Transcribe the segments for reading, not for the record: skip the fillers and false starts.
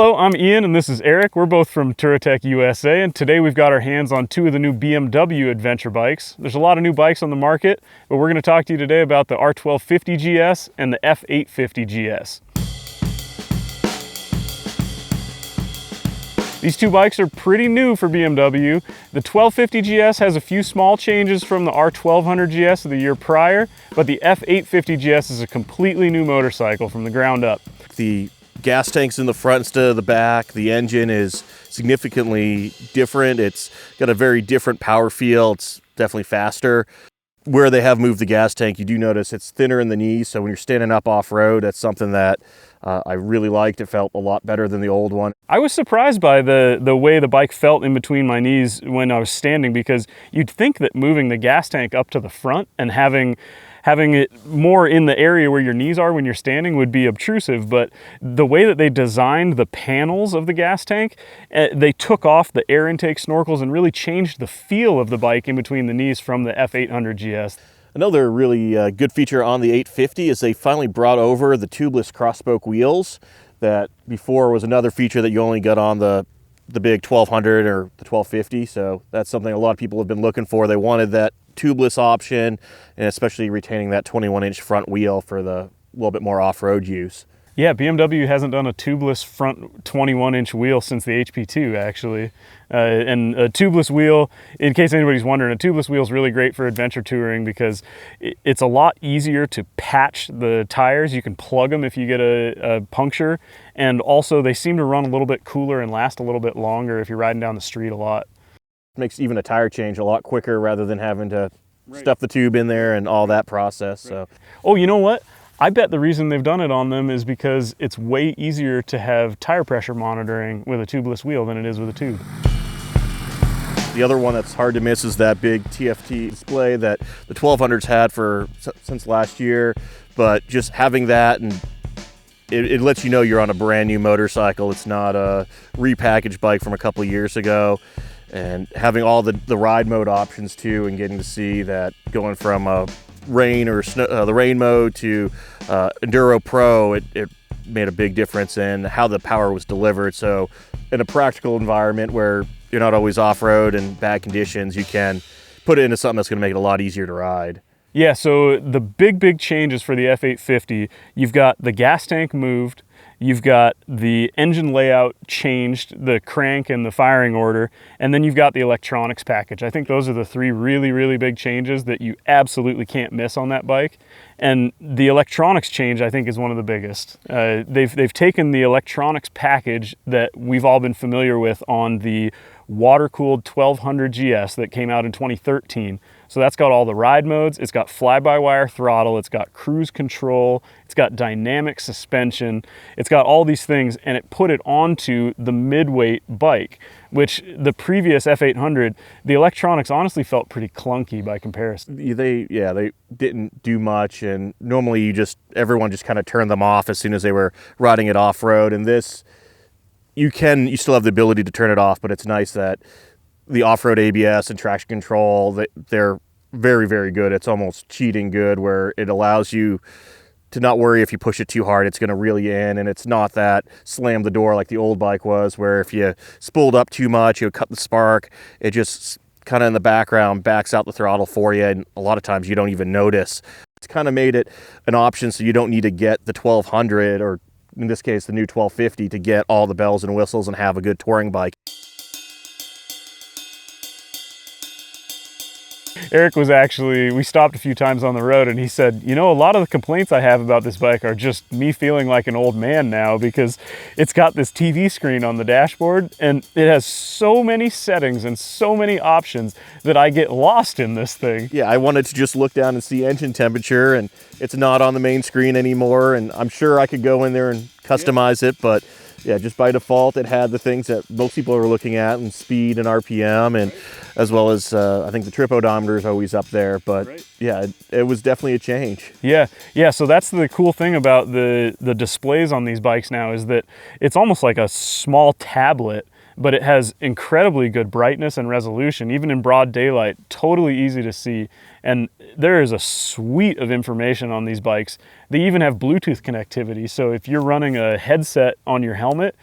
Hello, I'm Ian and this is Eric. We're both from Touratech USA, and today we've got our hands on two of the new BMW adventure bikes. There's a lot of new bikes on the market, but we're going to talk to you today about the R1250 GS and the F850 GS. These two bikes are pretty new for BMW. The 1250 GS has a few small changes from the R1200 GS of the year prior, but the F850 GS is a completely new motorcycle from the ground up. The gas tank's in the front instead of the back. The engine is significantly different. It's got a very different power feel. It's definitely faster. Where they have moved the gas tank, you do notice it's thinner in the knees, so when you're standing up off-road, that's something that I really liked. It felt a lot better than the old one. I was surprised by the way the bike felt in between my knees when I was standing, because you'd think that moving the gas tank up to the front and having it more in the area where your knees are when you're standing would be obtrusive, but the way that they designed the panels of the gas tank, they took off the air intake snorkels and really changed the feel of the bike in between the knees from the F800 GS. Another really good feature on the 850 is they finally brought over the tubeless cross-spoke wheels. That before was another feature that you only got on the big 1200 or the 1250, so that's something a lot of people have been looking for. They wanted that tubeless option, and especially retaining that 21-inch front wheel for the little bit more off-road use. Yeah, BMW hasn't done a tubeless front 21-inch wheel since the HP2, actually. And a tubeless wheel, in case anybody's wondering, a tubeless wheel is really great for adventure touring because it's a lot easier to patch the tires. You can plug them if you get a puncture, and also they seem to run a little bit cooler and last a little bit longer if you're riding down the street a lot. Makes even a tire change a lot quicker rather than having to stuff the tube in there and all that process. So, oh, you know what? I bet the reason they've done it on them is because it's way easier to have tire pressure monitoring with a tubeless wheel than it is with a tube. The other one that's hard to miss is that big TFT display that the 1200s had since last year, but just having that, and it lets you know you're on a brand new motorcycle. It's not a repackaged bike from a couple of years ago. And having all the ride mode options too, and getting to see that going from a rain or snow, the rain mode to Enduro Pro, it made a big difference in how the power was delivered. So in a practical environment where you're not always off-road and bad conditions, you can put it into something that's going to make it a lot easier to ride. Yeah, so the big changes for the F850, you've got the gas tank moved, you've got the engine layout changed, the crank and the firing order, and then you've got the electronics package. I think those are the three really big changes that you absolutely can't miss on that bike. And the electronics change, I think, is one of the biggest. They've taken the electronics package that we've all been familiar with on the water-cooled 1200 GS that came out in 2013. So that's got all the ride modes, it's got fly-by-wire throttle, it's got cruise control, it's got dynamic suspension, it's got all these things, and it put it onto the mid-weight bike, which the previous F800, the electronics honestly felt pretty clunky by comparison. They didn't do much, and normally everyone just kind of turned them off as soon as they were riding it off-road, and this, you still have the ability to turn it off, but it's nice that the off-road ABS and traction control, they're very good. It's almost cheating good, where it allows you to not worry if you push it too hard, it's going to reel you in, and it's not that slam the door like the old bike was, where if you spooled up too much, you would cut the spark. It just kind of in the background backs out the throttle for you, and a lot of times you don't even notice. It's kind of made it an option so you don't need to get the 1200, or in this case the new 1250, to get all the bells and whistles and have a good touring bike. Eric we stopped a few times on the road, and he said, you know, a lot of the complaints I have about this bike are just me feeling like an old man now, because it's got this TV screen on the dashboard and it has so many settings and so many options that I get lost in this thing. Yeah, I wanted to just look down and see engine temperature, and it's not on the main screen anymore, and I'm sure I could go in there and customize it, but yeah, just by default, it had the things that most people are looking at, and speed and RPM, and as well as I think the trip odometer is always up there. But yeah, it was definitely a change. Yeah. So that's the cool thing about the displays on these bikes now, is that it's almost like a small tablet but it has incredibly good brightness and resolution, even in broad daylight, totally easy to see. And there is a suite of information on these bikes. They even have Bluetooth connectivity. So if you're running a headset on your helmet,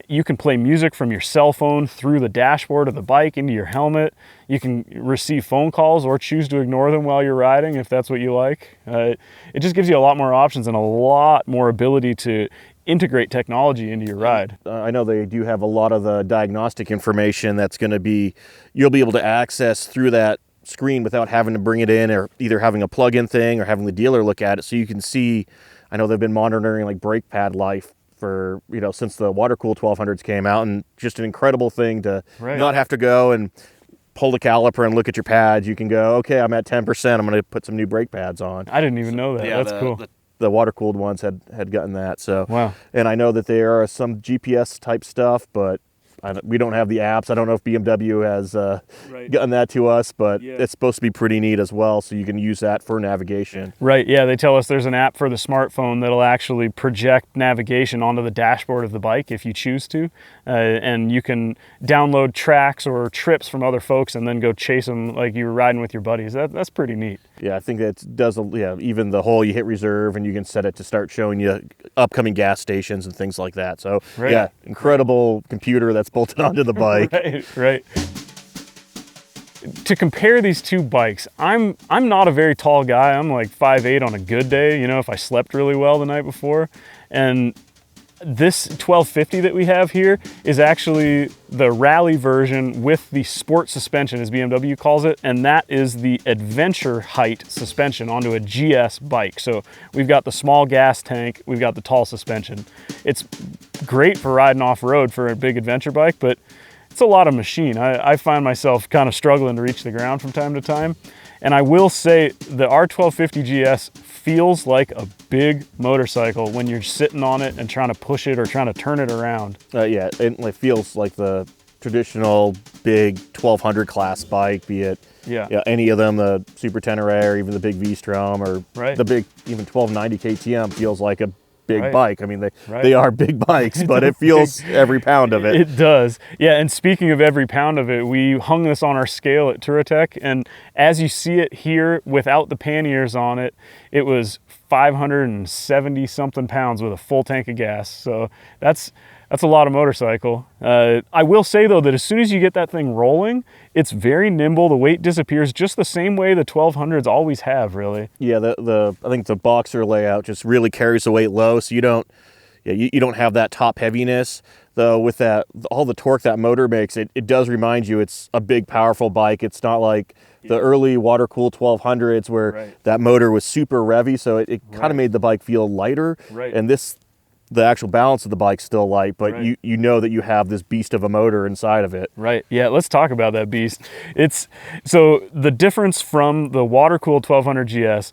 you can play music from your cell phone through the dashboard of the bike into your helmet. You can receive phone calls or choose to ignore them while you're riding if that's what you like. It just gives you a lot more options and a lot more ability to integrate technology into your ride. I know they do have a lot of the diagnostic information that's going to be, you'll be able to access through that screen without having to bring it in, or either having a plug-in thing or having the dealer look at it. So you can see, I know they've been monitoring like brake pad life for, you know, since the water-cooled 1200s came out, and just an incredible thing to not have to go and pull the caliper and look at your pads. You can go, okay, I'm at 10%, I'm going to put some new brake pads on. I didn't even know that. Yeah, that's cool. The water-cooled ones had gotten that. So wow. And I know that there are some GPS type stuff, but we don't have the apps. I don't know if BMW has gotten that to us, but it's supposed to be pretty neat as well, so you can use that for navigation. Right, yeah, they tell us there's an app for the smartphone that'll actually project navigation onto the dashboard of the bike if you choose to, and you can download tracks or trips from other folks and then go chase them like you were riding with your buddies. That's pretty neat. Yeah, I think that does, even the whole, you hit reserve and you can set it to start showing you upcoming gas stations and things like that. So yeah, incredible computer that's bolted onto the bike. Right. To compare these two bikes, I'm not a very tall guy. I'm like 5'8" on a good day, you know, if I slept really well the night before. And this 1250 that we have here is actually the rally version with the sport suspension, as BMW calls it, and that is the adventure height suspension onto a GS bike. So we've got the small gas tank, we've got the tall suspension. It's great for riding off-road for a big adventure bike, but it's a lot of machine. I find myself kind of struggling to reach the ground from time to time. And I will say the R1250 GS feels like a big motorcycle when you're sitting on it and trying to push it or trying to turn it around. Yeah, it feels like the traditional big 1200 class bike, be it any of them, the Super Tenere or even the big V-Strom or the big even 1290 KTM feels like a big bike. I mean, they are big bikes, but it feels every pound of it. It does. Yeah, and speaking of every pound of it, we hung this on our scale at Touratech, and as you see it here without the panniers on it, it was 570 something pounds with a full tank of gas. So that's a lot of motorcycle. I will say though that as soon as you get that thing rolling, it's very nimble. The weight disappears just the same way the 1200s always have, really. Yeah, I think the boxer layout just really carries the weight low, so you don't have that top heaviness. Though with that, all the torque that motor makes, it does remind you it's a big, powerful bike. It's not like the early water-cooled 1200s where that motor was super revvy, so it kind of made the bike feel lighter. And the actual balance of the bike's still light, but you know that you have this beast of a motor inside of it. Right, yeah, let's talk about that beast. So the difference from the water-cooled 1200 GS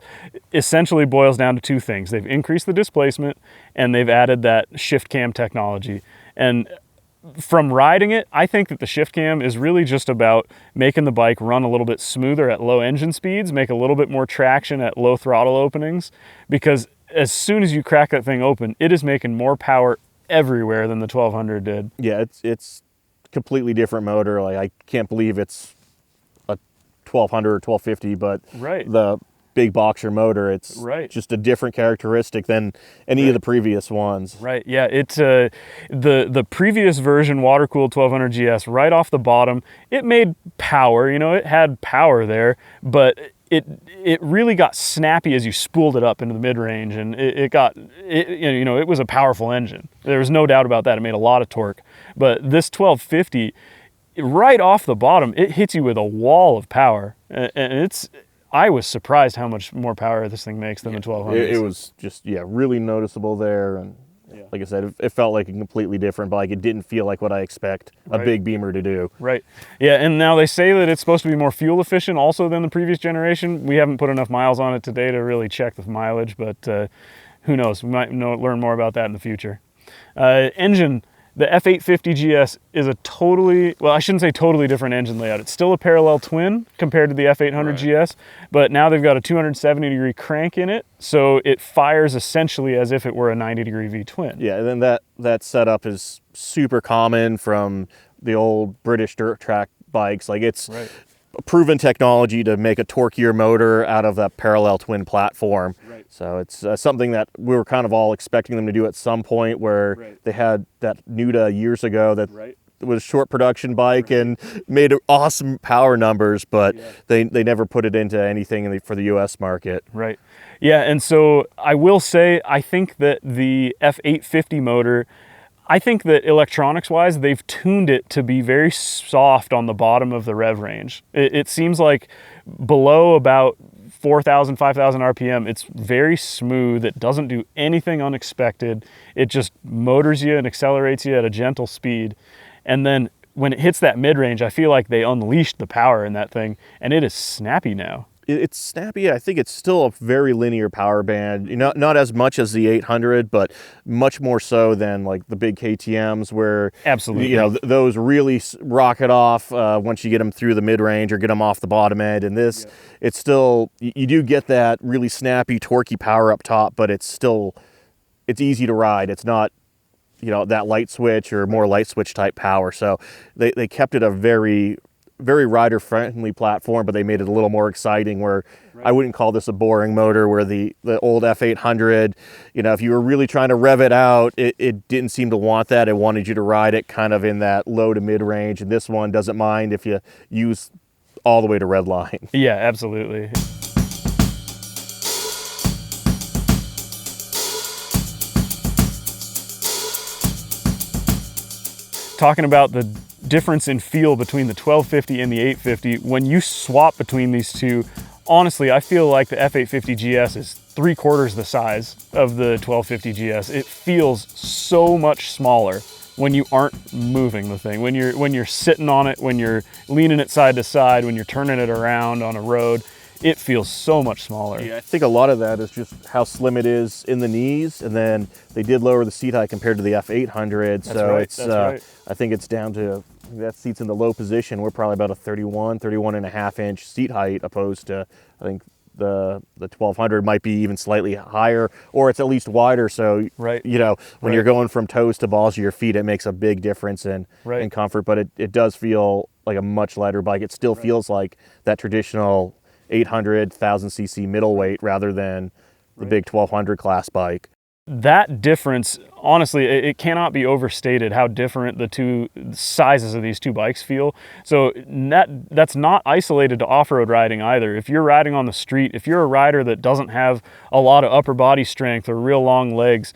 essentially boils down to two things. They've increased the displacement and they've added that shift cam technology. And from riding it, I think that the shift cam is really just about making the bike run a little bit smoother at low engine speeds, make a little bit more traction at low throttle openings, because as soon as you crack that thing open, it is making more power everywhere than the 1200 did. Yeah, it's completely different motor. Like, I can't believe it's a 1200 or 1250, but the big boxer motor, it's just a different characteristic than any of the previous ones. Right, yeah, it's the previous version water-cooled 1200 GS, right off the bottom, it made power, you know, it had power there, but it really got snappy as you spooled it up into the mid-range, and it was a powerful engine. There was no doubt about that. It made a lot of torque. But this 1250, right off the bottom, it hits you with a wall of power, and I was surprised how much more power this thing makes than the 1200. It was just really noticeable there, and like I said, it felt like a completely different bike. It didn't feel like what I expect a big beamer to do. Right. Yeah, and now they say that it's supposed to be more fuel efficient also than the previous generation. We haven't put enough miles on it today to really check the mileage, but who knows? We might learn more about that in the future. Engine. The F850 GS is a I shouldn't say totally different engine layout. It's still a parallel twin compared to the F800 GS, but now they've got a 270-degree crank in it, so it fires essentially as if it were a 90-degree V-twin. Yeah, and then that setup is super common from the old British dirt track bikes. Like, it's Right. proven technology to make a torquier motor out of that parallel twin platform. Right. So it's something that we were kind of all expecting them to do at some point, where Right. they had that Nuda years ago that Right. was a short production bike and made awesome power numbers, but Yeah. they never put it into anything for the US market. Right. Yeah, and so I will say, I think that the F850 motor, I think that electronics-wise, they've tuned it to be very soft on the bottom of the rev range. It seems like below about 4,000, 5,000 RPM, it's very smooth. It doesn't do anything unexpected. It just motors you and accelerates you at a gentle speed. And then when it hits that mid-range, I feel like they unleashed the power in that thing, and it is snappy now. It's snappy. I think it's still a very linear power band. Not as much as the 800, but much more so than like the big KTMs, where Absolutely. those really rocket off once you get them through the mid range or get them off the bottom end. And this, it's still, you do get that really snappy, torquey power up top, but it's easy to ride. It's not that light switch or more light switch type power. So they kept it a very rider friendly platform, but they made it a little more exciting, where I wouldn't call this a boring motor, where the old F800, if you were really trying to rev it out, it didn't seem to want that. It wanted you to ride it kind of in that low to mid range. And this one doesn't mind if you use all the way to red line. Yeah, absolutely. Talking about the difference in feel between the 1250 and the 850, when you swap between these two, honestly, I feel like the F850 GS is 3/4 the size of the 1250 GS. It feels so much smaller when you aren't moving the thing. When you're sitting on it, when you're leaning it side to side, when you're turning it around on a road, it feels so much smaller. Yeah, I think a lot of that is just how slim it is in the knees, and then they did lower the seat height compared to the F800. That's right, that's right. I think it's down to, that seat's in the low position. We're probably about a 31 and a half inch seat height, opposed to, I think the 1200 might be even slightly higher, or it's at least wider. So, Right. when you're going from toes to balls of your feet, it makes a big difference in comfort, but it does feel like a much lighter bike. It still feels like that traditional 800, 1000cc middleweight rather than the big 1200 class bike. That difference, honestly, it cannot be overstated how different the two sizes of these two bikes feel. So that's not isolated to off-road riding either. If you're riding on the street, if you're a rider that doesn't have a lot of upper body strength or real long legs,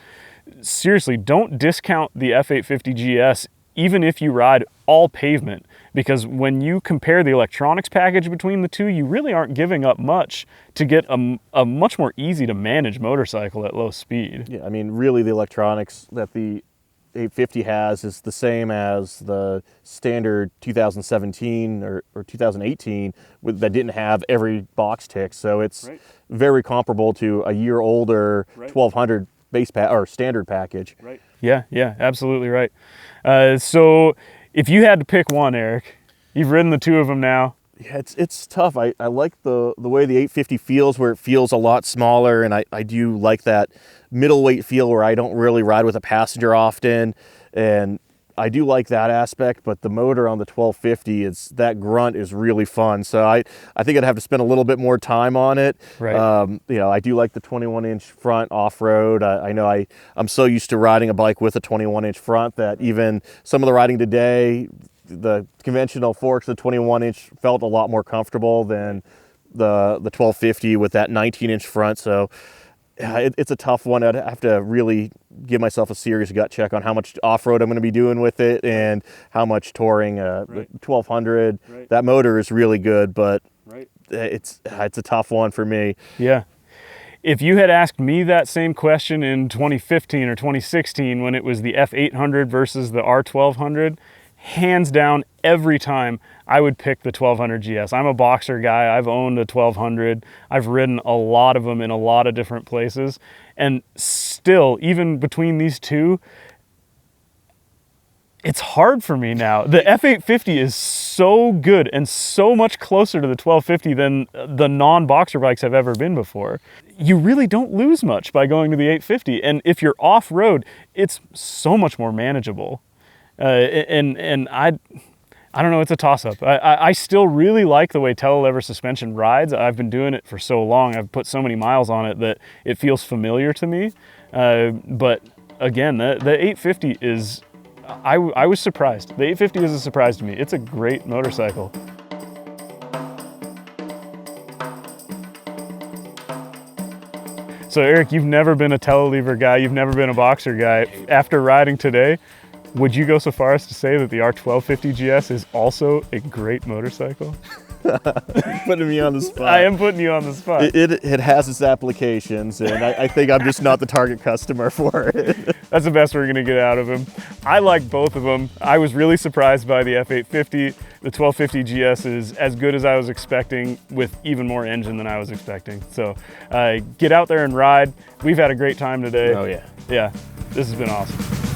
seriously, don't discount the F850 GS even if you ride all pavement, because when you compare the electronics package between the two, you really aren't giving up much to get a much more easy to manage motorcycle at low speed. Yeah, I mean, really the electronics that the 850 has is the same as the standard 2017 or 2018 that didn't have every box tick. So it's very comparable to a year older 1200 base or standard package. Right. Yeah, absolutely right. So if you had to pick one, Eric, you've ridden the two of them now. Yeah, it's tough. I like the way the 850 feels, where it feels a lot smaller, and I do like that middleweight feel where I don't really ride with a passenger often, and I do like that aspect. But the motor on the 1250, that grunt is really fun. So I think I'd have to spend a little bit more time on it. Right. I do like the 21-inch front off-road. I know I'm so used to riding a bike with a 21-inch front that even some of the riding today, the conventional forks, the 21-inch felt a lot more comfortable than the 1250 with that 19-inch front. So it's a tough one. I'd have to really give myself a serious gut check on how much off-road I'm going to be doing with it and how much touring. The 1200, that motor is really good, but it's a tough one for me. Yeah. If you had asked me that same question in 2015 or 2016 when it was the F800 versus the R1200, hands down, every time I would pick the 1200 GS. I'm a boxer guy. I've owned a 1200. I've ridden a lot of them in a lot of different places. And still, even between these two, it's hard for me now. The F850 is so good and so much closer to the 1250 than the non-boxer bikes have ever been before. You really don't lose much by going to the 850. And if you're off-road, it's so much more manageable. And I don't know, it's a toss-up. I still really like the way telelever suspension rides. I've been doing it for so long. I've put so many miles on it that it feels familiar to me. But again, the 850 is, I was surprised. The 850 is a surprise to me. It's a great motorcycle. So Eric, you've never been a telelever guy, you've never been a boxer guy. After riding today, would you go so far as to say that the R1250 GS is also a great motorcycle? Putting me on the spot. I am putting you on the spot. It has its applications, and I think I'm just not the target customer for it. That's the best we're gonna get out of him. I like both of them. I was really surprised by the F850. The 1250 GS is as good as I was expecting, with even more engine than I was expecting. So get out there and ride. We've had a great time today. Oh yeah. Yeah, this has been awesome.